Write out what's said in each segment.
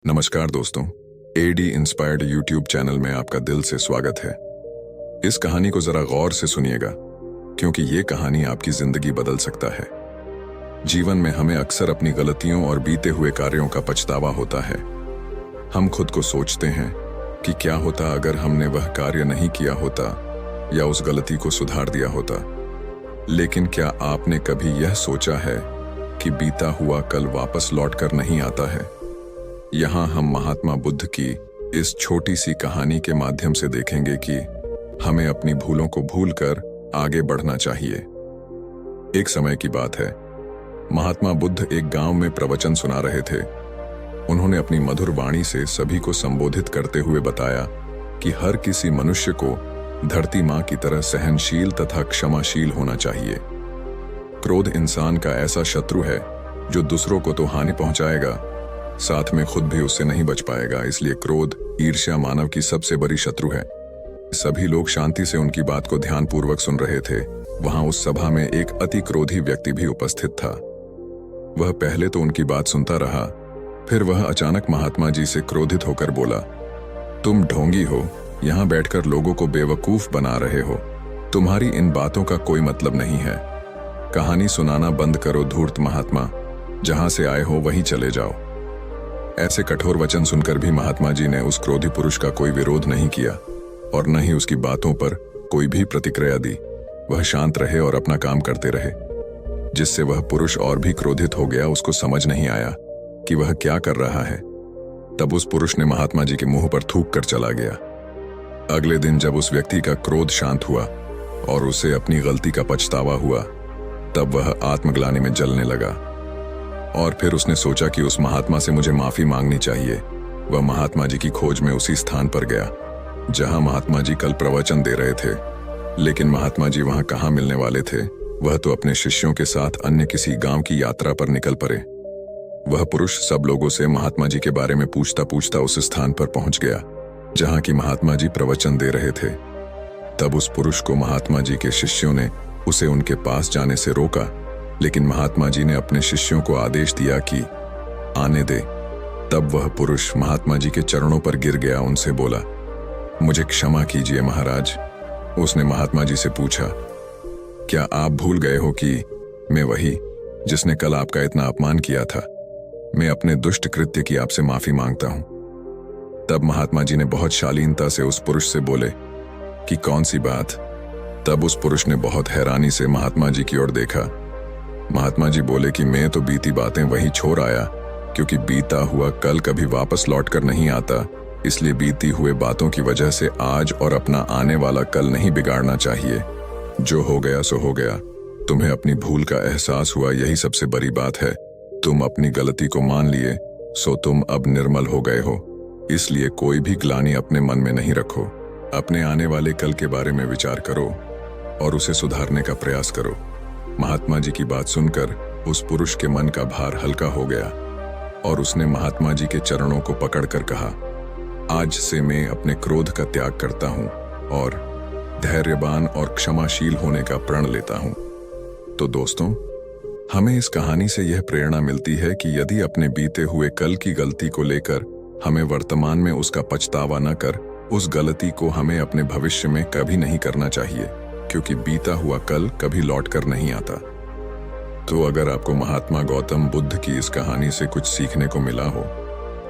नमस्कार दोस्तों, AD inspired YouTube channel में आपका दिल से स्वागत है। इस कहानी को जरा गौर से सुनिएगा, क्योंकि ये कहानी आपकी जिंदगी बदल सकता है। जीवन में हमें अक्सर अपनी गलतियों और बीते हुए कार्यों का पछतावा होता है। हम खुद को सोचते हैं कि क्या होता अगर हमने वह कार्य नहीं किया होता या उस गलती को सुधार दिया होता। लेकिन क्या आपने कभी यह सोचा है कि बीता हुआ कल वापस लौटकर नहीं आता है? यहाँ हम महात्मा बुद्ध की इस छोटी सी कहानी के माध्यम से देखेंगे कि हमें अपनी भूलों को भूलकर आगे बढ़ना चाहिए। एक समय की बात है, महात्मा बुद्ध एक गांव में प्रवचन सुना रहे थे। उन्होंने अपनी मधुर वाणी से सभी को संबोधित करते हुए बताया कि हर किसी मनुष्य को धरती माँ की तरह सहनशील तथा क्षमाशील होना चाहिए। क्रोध इंसान का ऐसा शत्रु है जो दूसरों को तो हानि पहुंचाएगा, साथ में खुद भी उससे नहीं बच पाएगा। इसलिए क्रोध, ईर्ष्या मानव की सबसे बड़ी शत्रु है। सभी लोग शांति से उनकी बात को ध्यानपूर्वक सुन रहे थे। वहां उस सभा में एक अति क्रोधी व्यक्ति भी उपस्थित था। वह पहले तो उनकी बात सुनता रहा, फिर वह अचानक महात्मा जी से क्रोधित होकर बोला, तुम ढोंगी हो, यहाँ बैठकर लोगों को बेवकूफ बना रहे हो। तुम्हारी इन बातों का कोई मतलब नहीं है। कहानी सुनाना बंद करो धूर्त महात्मा, जहां से आए हो वहीं चले जाओ। ऐसे कठोर वचन सुनकर भी महात्मा जी ने उस क्रोधी पुरुष का कोई विरोध नहीं किया और न ही उसकी बातों पर कोई भी प्रतिक्रिया दी। वह शांत रहे और अपना काम करते रहे। जिससे वह पुरुष और भी क्रोधित हो गया। उसको समझ नहीं आया कि वह क्या कर रहा है। तब उस पुरुष ने महात्मा जी के मुंह पर थूक कर चला गया। अगले दिन जब उस व्यक्ति का क्रोध शांत हुआ और उसे अपनी गलती का पछतावा हुआ, तब वह आत्मग्लानि में जलने लगा और फिर उसने सोचा कि उस महात्मा से मुझे माफी मांगनी चाहिए। वह महात्मा जी की खोज में उसी स्थान पर गया जहां महात्मा जी कल प्रवचन दे रहे थे। लेकिन महात्मा जी वहां कहां मिलने वाले थे? वह तो अपने शिष्यों के साथ अन्य किसी गांव की यात्रा पर निकल पड़े। वह पुरुष सब लोगों से महात्मा जी के बारे में पूछता पूछता उस स्थान पर पहुंच गया जहां की महात्मा जी प्रवचन दे रहे थे। तब उस पुरुष को महात्मा जी के शिष्यों ने उसे उनके पास जाने से रोका, लेकिन महात्मा जी ने अपने शिष्यों को आदेश दिया कि आने दे। तब वह पुरुष महात्मा जी के चरणों पर गिर गया। उनसे बोला, मुझे क्षमा कीजिए महाराज। उसने महात्मा जी से पूछा, क्या आप भूल गए हो कि मैं वही जिसने कल आपका इतना अपमान किया था? मैं अपने दुष्ट कृत्य की आपसे माफी मांगता हूं। तब महात्मा जी ने बहुत शालीनता से उस पुरुष से बोले कि कौन सी बात? तब उस पुरुष ने बहुत हैरानी से महात्मा जी की ओर देखा। महात्मा जी बोले कि मैं तो बीती बातें वहीं छोड़ आया, क्योंकि बीता हुआ कल कभी वापस लौटकर नहीं आता। इसलिए बीती हुए बातों की वजह से आज और अपना आने वाला कल नहीं बिगाड़ना चाहिए। जो हो गया सो हो गया। तुम्हें अपनी भूल का एहसास हुआ, यही सबसे बड़ी बात है। तुम अपनी गलती को मान लिए, सो तुम अब निर्मल हो गए हो। इसलिए कोई भी ग्लानि अपने मन में नहीं रखो। अपने आने वाले कल के बारे में विचार करो और उसे सुधारने का प्रयास करो। महात्मा जी की बात सुनकर उस पुरुष के मन का भार हल्का हो गया और उसने महात्मा जी के चरणों को पकड़कर कहा, आज से मैं अपने क्रोध का त्याग करता हूं और धैर्यवान और क्षमाशील होने का प्रण लेता हूं। तो दोस्तों, हमें इस कहानी से यह प्रेरणा मिलती है कि यदि अपने बीते हुए कल की गलती को लेकर हमें वर्तमान में उसका पछतावा न कर, उस गलती को हमें अपने भविष्य में कभी नहीं करना चाहिए, क्योंकि बीता हुआ कल कभी लौट कर नहीं आता। तो अगर आपको महात्मा गौतम बुद्ध की इस कहानी से कुछ सीखने को मिला हो,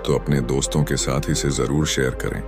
तो अपने दोस्तों के साथ इसे जरूर शेयर करें।